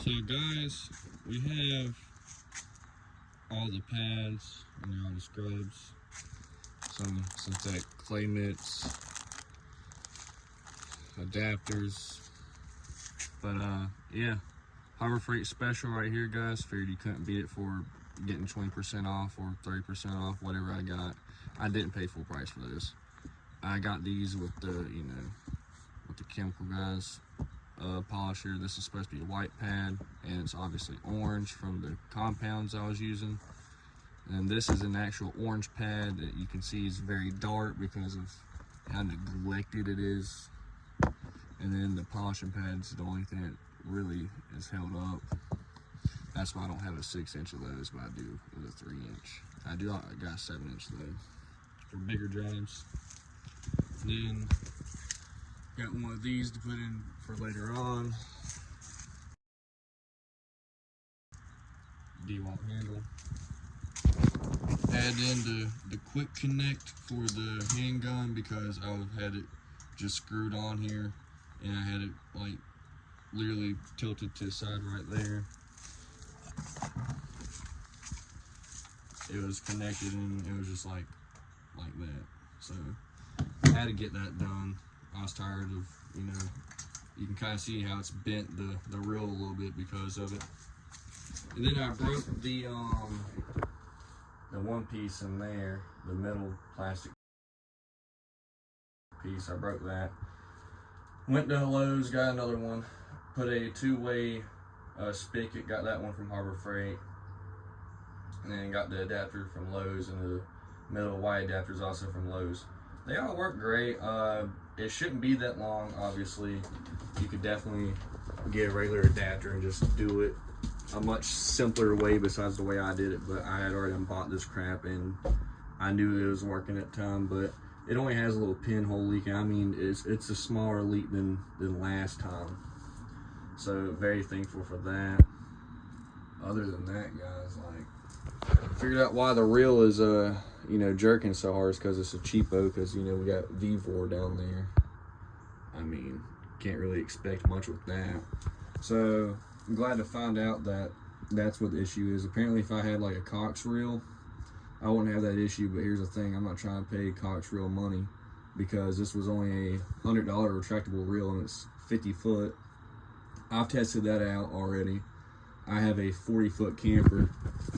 So guys, we have all the pads and all the scrubs, some synthetic clay mitts, adapters, but yeah, Harbor Freight special right here, guys. Figured you couldn't beat it for getting 20% off or 30% off, whatever I got. I didn't pay full price for this. I got these with the, with the chemical guys polisher. This is supposed to be a white pad, and it's obviously orange from the compounds I was using. And this is an actual orange pad that you can see is very dark because of how neglected it is. And then the polishing pad is the only thing that really is held up. That's why I don't have a 6-inch of those, but I do with a 3-inch. I got a 7-inch though for bigger jobs. Then got one of these to put in for later on. DeWalt handle. Add in the quick connect for the handgun because I've had it just screwed on here, and I had it like literally tilted to the side right there. It was connected and it was just like that. So I had to get that done. I was tired of, you can kind of see how it's bent the reel a little bit because of it. And then I broke the one piece in there, the metal plastic piece. I broke that. Went to Lowe's, got another one. Put a 2-way spigot, got that one from Harbor Freight. And then got the adapter from Lowe's, and the metal white adapters also from Lowe's. They all work great. It shouldn't be that long, obviously. You could definitely get a regular adapter and just do it a much simpler way besides the way I did it, but I had already bought this crap and I knew it was working at the time, but it only has a little pinhole leaking. I mean, it's a smaller leak than last time. So very thankful for that. Other than that, guys, figured out why the reel is jerking so hard is because it's a cheapo, because we got V4 down there. I mean, can't really expect much with that. So I'm glad to find out that that's what the issue is. Apparently if I had like a Cox reel, I wouldn't have that issue, but here's the thing, I'm not trying to pay Cox reel money because this was only a $100 retractable reel and it's 50 foot. I've tested that out already. I have a 40-foot camper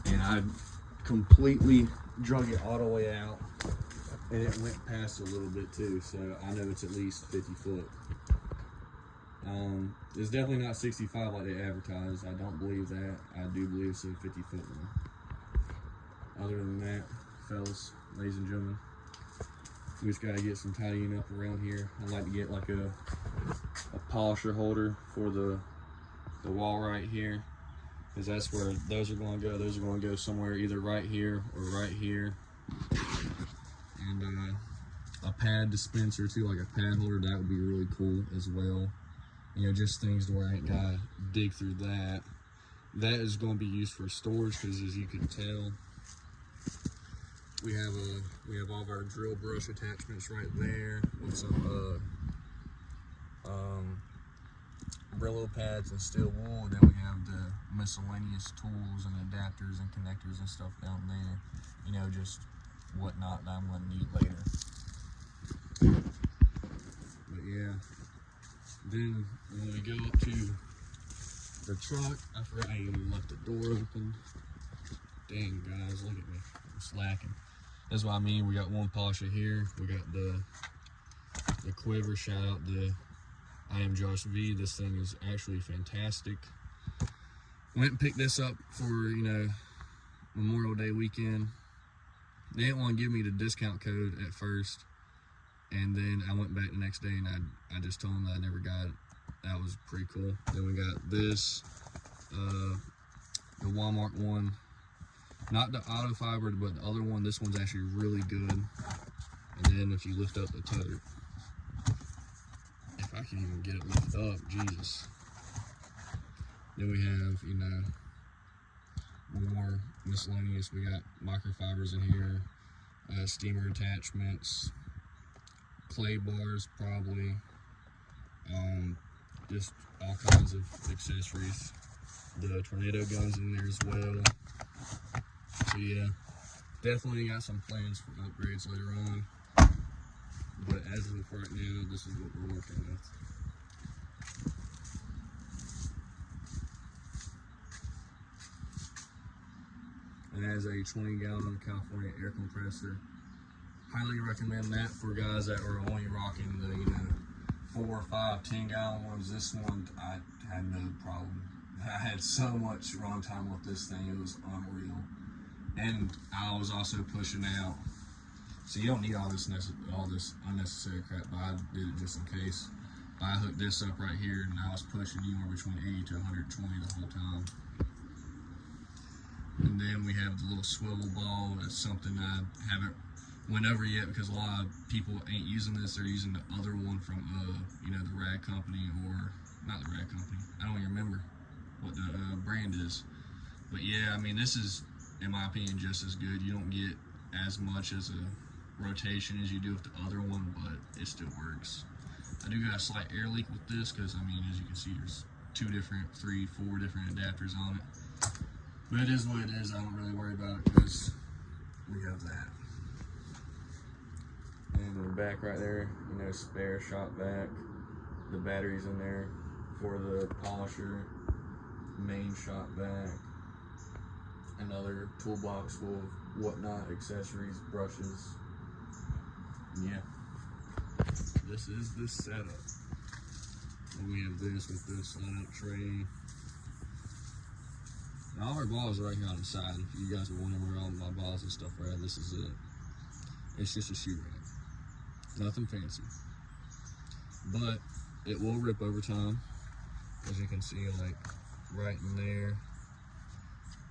and I completely drug it all the way out, and it went past a little bit too, so I know it's at least 50 foot. It's definitely not 65 like they advertise. I don't believe that. I do believe it's a 50 foot one. Other than that, fellas, ladies and gentlemen, we just gotta get some tidying up around here. I'd like to get like a polisher holder for the wall right here, because that's where those are going to go. Those are going to go somewhere either right here or right here. And a pad dispenser too, like a pad holder, that would be really cool as well. Just things to where I ain't got to dig through that. That is going to be used for storage because, as you can tell, we have all of our drill brush attachments right there with some Brillo pads and steel wool, and then we have the miscellaneous tools and adapters and connectors and stuff down there, just whatnot that I'm going to need later. But yeah, then when we go up to the truck, I forgot I even left the door open. Dang, guys, look at me, I'm slacking. That's what I mean. We got one polisher here, we got the quiver. Shout out the I Am Josh V. This thing is actually fantastic. Went and picked this up for, Memorial Day weekend. They didn't want to give me the discount code at first. And then I went back the next day and I just told them that I never got it. That was pretty cool. Then we got this, the Walmart one. Not the auto fiber, but the other one. This one's actually really good. And then if you lift up the tote, if I can even get it lifted up, Jesus. Then we have, more miscellaneous. We got microfibers in here, steamer attachments, clay bars probably, just all kinds of accessories. The tornado gun's in there as well. So yeah, definitely got some plans for upgrades later on. But as of right now, this is what we're working with. And as a 20-gallon California air compressor, highly recommend that for guys that are only rocking the 4, 5, 10-gallon ones. This one I had no problem. I had so much runtime with this thing, it was unreal. And I was also pushing out, so you don't need all this unnecessary crap, but I did it just in case. I hooked this up right here, and I was pushing anywhere between 80 to 120 the whole time. And then we have the little swivel ball. That's something I haven't went over yet because a lot of people ain't using this. They're using the other one from the Rad Company, or not the Rad Company. I don't even remember what the brand is. But yeah, I mean, this is, in my opinion, just as good. You don't get as much as a rotation as you do with the other one, but it still works. I do got a slight air leak with this because, I mean, as you can see, there's 4 different adapters on it. But it is what it is. I don't really worry about it because we have that. And in the back right there, spare shop vac. The battery's in there for the polisher. Main shop vac. Another toolbox full of whatnot, accessories, brushes. And yeah, this is the setup. And we have this with this slide-out tray. And all our balls are right here on the side. If you guys are wondering where all my balls and stuff are at, this is it. It's just a shoe rack. Nothing fancy. But it will rip over time. As you can see, like right in there.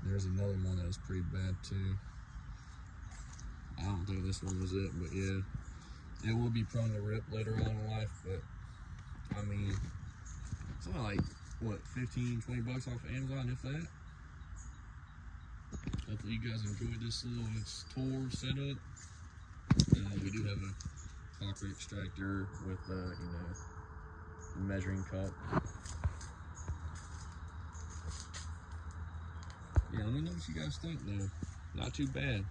There's another one that was pretty bad too. I don't think this one was it, but yeah. It will be prone to rip later on in life, but I mean, something like, what, 15, 20 bucks off of Amazon, if that? Hopefully you guys enjoyed this little tour setup. We do have a copper extractor with a measuring cup. Yeah, let me know what you guys think though. Not too bad.